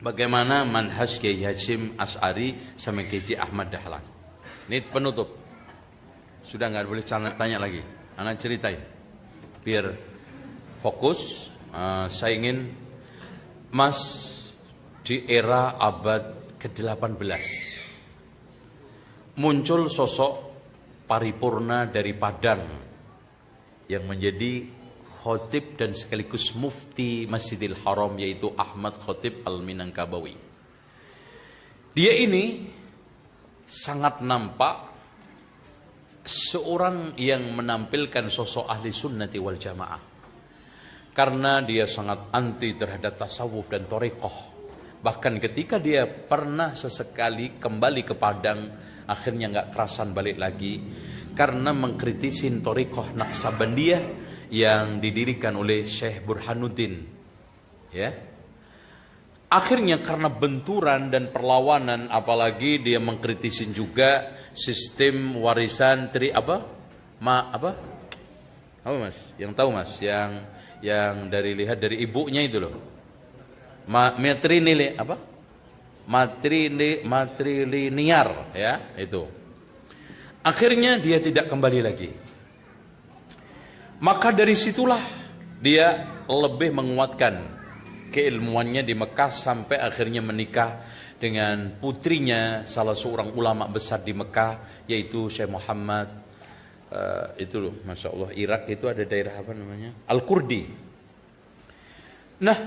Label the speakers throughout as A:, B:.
A: bagaimana manhaj Kiai Hasyim Asy'ari sama Kiai Ahmad Dahlan. Ini penutup. Sudah nggak boleh tanya lagi. Anak ceritain. Biar fokus. Saya ingin Mas di era abad ke-18 muncul sosok paripurna dari Padang yang menjadi khotib dan sekaligus mufti Masjidil Haram, yaitu Ahmad Khatib Al-Minangkabawi. Dia ini sangat nampak seorang yang menampilkan sosok ahli sunnati wal jamaah, karena dia sangat anti terhadap tasawuf dan thariqah. Bahkan ketika dia pernah sesekali kembali ke Padang, akhirnya nggak kerasan balik lagi karena mengkritisi thariqah Naqsabandiyah yang didirikan oleh Syekh Burhanuddin. Ya. Akhirnya karena benturan dan perlawanan, apalagi dia mengkritisi juga sistem warisan apa Mas? Yang tahu Mas? Yang lihat dari ibunya itu loh. Matrilinear apa? Matrilinear ya, itu. Akhirnya dia tidak kembali lagi. Maka dari situlah dia lebih menguatkan keilmuannya di Mekah sampai akhirnya menikah dengan putrinya salah seorang ulama besar di Mekah, yaitu Syekh Muhammad itu loh, Masya Allah, Irak itu ada daerah apa namanya? Al-Kurdi. Nah,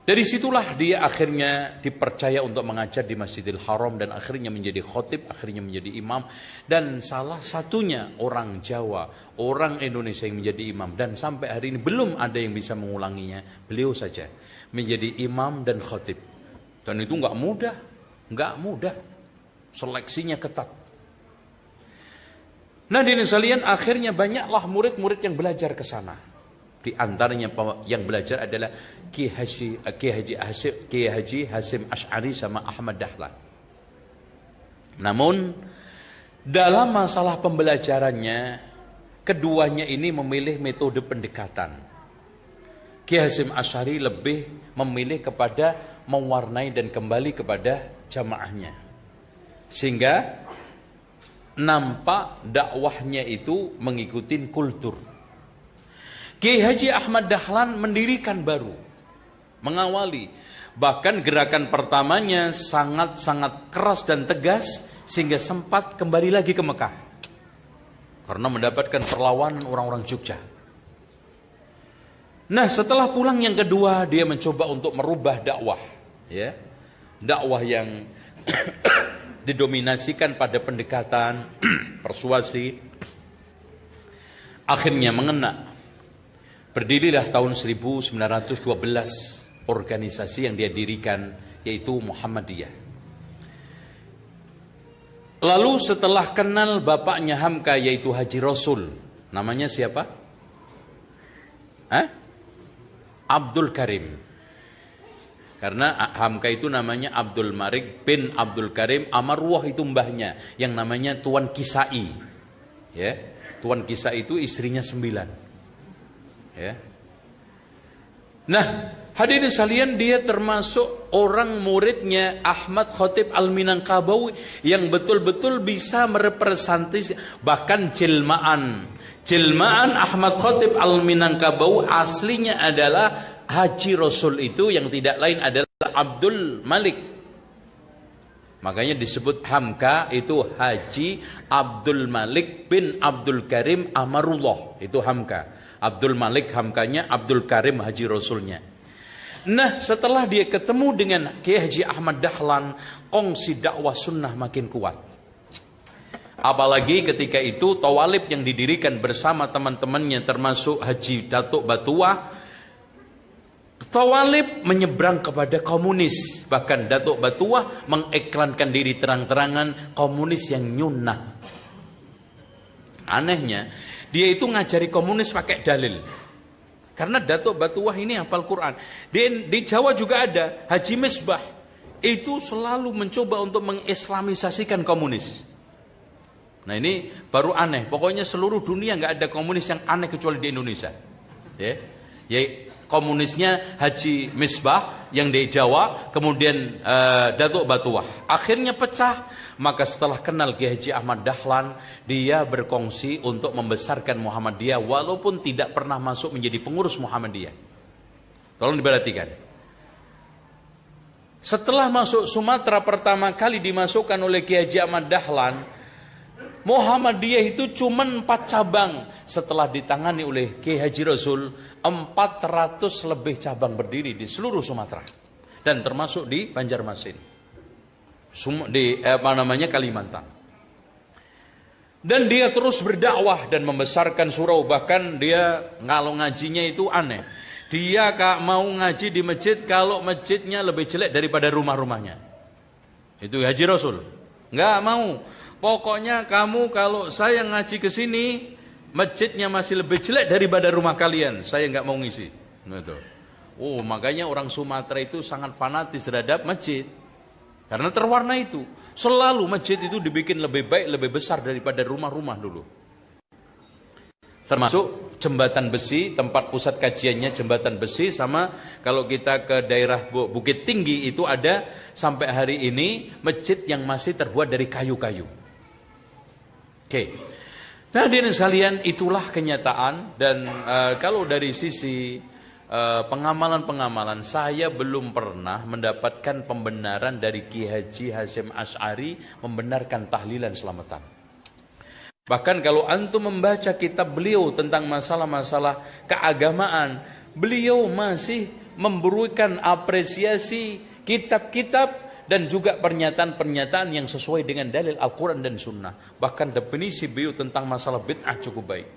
A: dari situlah dia akhirnya dipercaya untuk mengajar di Masjidil Haram dan akhirnya menjadi khotib, akhirnya menjadi imam, dan salah satunya orang Jawa, orang Indonesia yang menjadi imam, dan sampai hari ini belum ada yang bisa mengulanginya. Beliau saja menjadi imam dan khotib, dan itu nggak mudah, seleksinya ketat. Nah, di sekalian, akhirnya banyaklah murid-murid yang belajar ke sana. Di antaranya yang belajar adalah Kiai Haji Hasyim Asy'ari sama Ahmad Dahlan. Namun dalam masalah pembelajarannya, keduanya ini memilih metode pendekatan. Kiai Hasyim Asy'ari lebih memilih kepada mewarnai dan kembali kepada jamaahnya, sehingga nampak dakwahnya itu mengikuti kultur. Kiai Haji Ahmad Dahlan mendirikan baru, mengawali, bahkan gerakan pertamanya sangat-sangat keras dan tegas sehingga sempat kembali lagi ke Mekah karena mendapatkan perlawanan orang-orang Jogja. Nah, setelah pulang yang kedua, dia mencoba untuk merubah dakwah, ya, dakwah yang didominasikan pada pendekatan persuasi. Akhirnya mengena. Berdirilah tahun 1912 organisasi yang dia dirikan, yaitu Muhammadiyah. Lalu setelah kenal bapaknya Hamka, yaitu Haji Rasul, namanya siapa? Abdul Karim. Karena Hamka itu namanya Abdul Malik bin Abdul Karim, Amarwah itu mbahnya, yang namanya Tuan Kisai. Ya, Tuan Kisai itu istrinya 9. Ya. Nah, hadirin sekalian, dia termasuk orang muridnya Ahmad Khatib Al-Minangkabawi yang betul-betul bisa merepresentasi, bahkan jelmaan Ahmad Khatib Al-Minangkabawi aslinya adalah Haji Rasul, itu yang tidak lain adalah Abdul Malik. Makanya disebut Hamka itu Haji Abdul Malik bin Abdul Karim Amarullah, itu Hamka. Abdul Malik Hamkanya, Abdul Karim Haji Rasulnya. Nah, setelah dia ketemu dengan Kiai Haji Ahmad Dahlan, kongsi dakwah sunnah makin kuat. Apalagi ketika itu tawalib yang didirikan bersama teman-temannya, termasuk Haji Datuk Batua, tawalib menyeberang kepada komunis. Bahkan Datuk Batua mengiklankan diri terang-terangan komunis yang nyunnah. Anehnya, dia itu ngajari komunis pakai dalil. Karena Datuk Batuah ini hafal Quran. Di Jawa juga ada Haji Misbah. Itu selalu mencoba untuk mengislamisasikan komunis. Nah, ini baru aneh. Pokoknya seluruh dunia nggak ada komunis yang aneh kecuali di Indonesia. Ya, komunisnya Haji Misbah yang di Jawa, kemudian Datuk Batuah. Akhirnya pecah. Maka setelah kenal Kiai Haji Ahmad Dahlan, dia berkongsi untuk membesarkan Muhammadiyah walaupun tidak pernah masuk menjadi pengurus Muhammadiyah. Tolong diperhatikan. Setelah masuk Sumatera pertama kali dimasukkan oleh Kiai Haji Ahmad Dahlan, Muhammadiyah itu cuma 4 cabang. Setelah ditangani oleh Kiai Haji Rasul, 400 lebih cabang berdiri di seluruh Sumatera dan termasuk di Banjarmasin, di Kalimantan. Dan dia terus berdakwah dan membesarkan surau. Bahkan dia kalau ngajinya itu aneh. Dia mau ngaji di masjid kalau masjidnya lebih jelek daripada rumah-rumahnya. Itu Haji Rasul. Nggak mau. Pokoknya kamu kalau saya ngaji ke sini, masjidnya masih lebih jelek daripada rumah kalian, saya nggak mau ngisi. Gitu. Oh, makanya orang Sumatera itu sangat fanatis terhadap masjid. Karena terwarna itu. Selalu masjid itu dibikin lebih baik, lebih besar daripada rumah-rumah dulu. Termasuk jembatan besi, tempat pusat kajiannya jembatan besi, sama kalau kita ke daerah Bukit Tinggi itu ada sampai hari ini masjid yang masih terbuat dari kayu-kayu. Oke. Nah, hadirin sekalian, itulah kenyataan. Dan kalau dari sisi pengamalan-pengamalan, saya belum pernah mendapatkan pembenaran dari Ki Haji Hasyim Asy'ari membenarkan tahlilan selamatan. Bahkan kalau antum membaca kitab beliau tentang masalah-masalah keagamaan, beliau masih memberikan apresiasi kitab-kitab dan juga pernyataan-pernyataan yang sesuai dengan dalil Al-Quran dan Sunnah. Bahkan definisi beliau tentang masalah bid'ah cukup baik.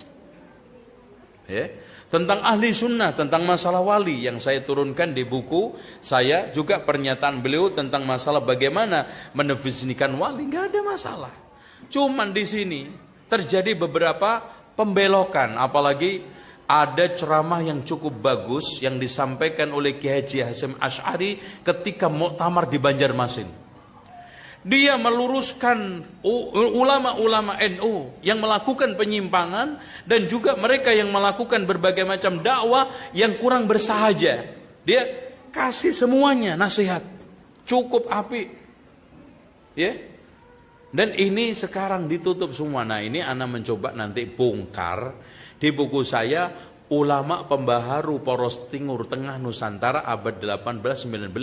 A: Ya. Tentang ahli sunnah, tentang masalah wali yang saya turunkan di buku saya, juga pernyataan beliau tentang masalah bagaimana mendefinisikan wali, nggak ada masalah. Cuman di sini terjadi beberapa pembelokan, apalagi ada ceramah yang cukup bagus yang disampaikan oleh Kiai Haji Hasyim Asy'ari ketika muktamar di Banjarmasin. Dia meluruskan ulama-ulama NU yang melakukan penyimpangan dan juga mereka yang melakukan berbagai macam dakwah yang kurang bersahaja. Dia kasih semuanya nasihat. Cukup apik. Ya. Dan ini sekarang ditutup semua. Nah, ini ana mencoba nanti bongkar di buku saya Ulama Pembaharu Poros Timur Tengah Nusantara abad 18-19.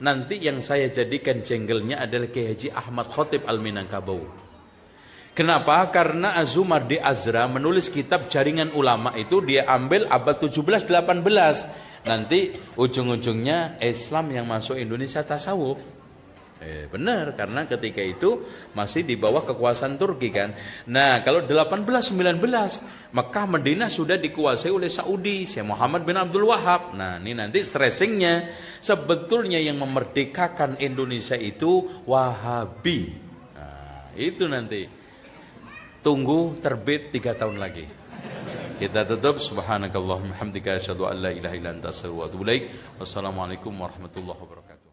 A: Nanti yang saya jadikan jenggelnya adalah Kiai Haji Ahmad Khotib Al-Minangkabau. Kenapa? Karena Azumardi Azra menulis kitab Jaringan Ulama itu dia ambil abad 17-18. Nanti ujung-ujungnya Islam yang masuk Indonesia tasawuf. Benar, karena ketika itu masih di bawah kekuasaan Turki kan. Nah, kalau 18-19 Mekah Madinah sudah dikuasai oleh Saudi, Syekh Muhammad bin Abdul Wahab. Nah, ini nanti stressingnya sebetulnya yang memerdekakan Indonesia itu Wahabi. Nah, itu nanti tunggu terbit 3 tahun lagi. Kita tutup. Subhanakallahumma hamdika asyhadu an la ilaha illa anta astaghfiruka wa atubu ilaik. Wassalamualaikum warahmatullahi wabarakatuh.